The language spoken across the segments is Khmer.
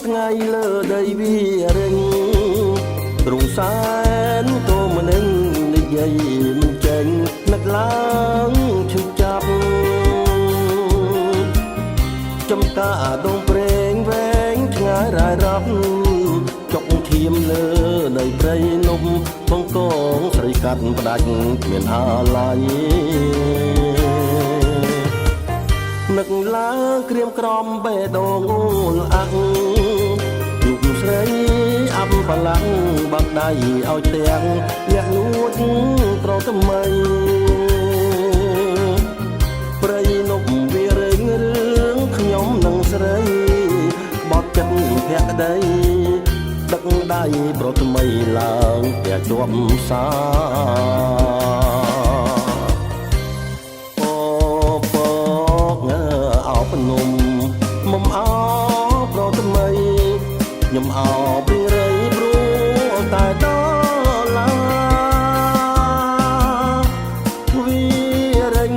ថ្ងៃលើដីវារិញរងសែនតមិននឹងនិយាយមិនចេញនឹកឡើងឈឺចាប់ចំតាដងព្រេងវែងឆ្ងាយរ៉ាយរាប់ចុកឈាមលើនៃព្រៃនំបងកងស្រីកាត់ផ្ដាច់គ្មានអាឡ័យនឹកឡើងក្រៀមក្រំបេះដូងអូលអាក់យុគស្រីអាប់បលាំងបាក់ដៃឲ្យទាំងលះនួតប្រថ្មីព្រៃនប់វារើងរឿងខ្ញុំនឹងស្រីបត់ចិត្តភក្តីដឹកដៃប្រថ្មីឡើងតែជាប់សាមុំអោប្រថ្មីខ្ញុំអោពីរៃព្រោះតែដល់ឡាវីរិញ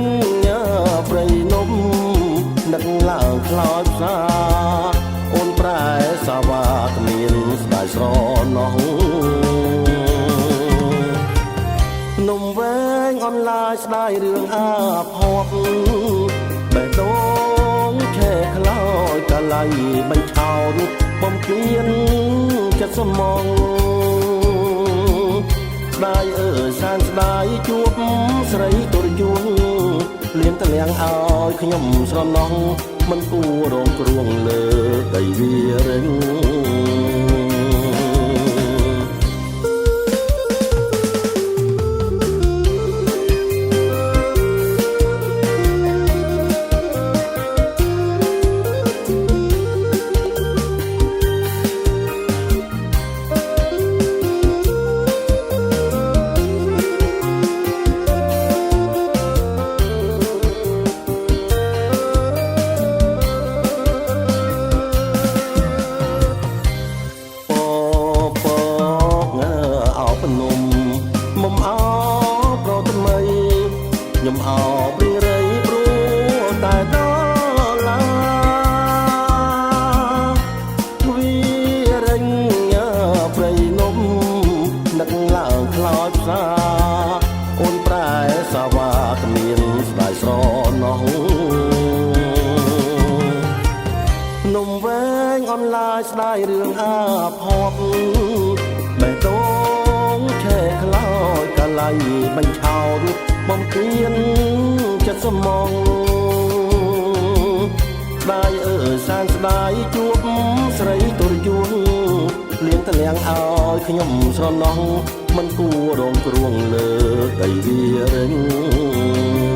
ព្រៃនំនឹកឡើងខ្លោចផ្សាអូនប្រែសាវ៉ាគ្មានស្ដាយស្រណោះនំវែងអនឡាញស្ដាយរឿងអាផប់បេះដូងឆែខ្លោចកាលៃមិនឆោតបំភ្លៀនចិត្តស្មងស្ដាយអើយសានស្ដាយជួបស្រីទុរយួនលៀងតលៀងឲ្យខ្ញុំស្រណោះមិនគួររងគ្រោះលើដីវារិញមុំអោប្រថ្មីខ្ញុំអោពីរៃព្រោះតែដល់ឡាវីរិញព្រៃនំនឹកឡើងខ្លោចផ្សាអូនប្រែសាវ៉ាគ្មានស្ដាយស្រណោះនំវែងអនឡាញស្ដាយរឿងអាផប់បេះដូងឆែខ្លោចកាលៃមិនឆោតបំភ្លៀនចិត្តស្មងស្ដាយអើយសានស្ដាយជួបស្រីទុរយួនលៀងតលៀងឲ្យខ្ញុំស្រណោះមិនគួររងគ្រោះលើដីវារិញ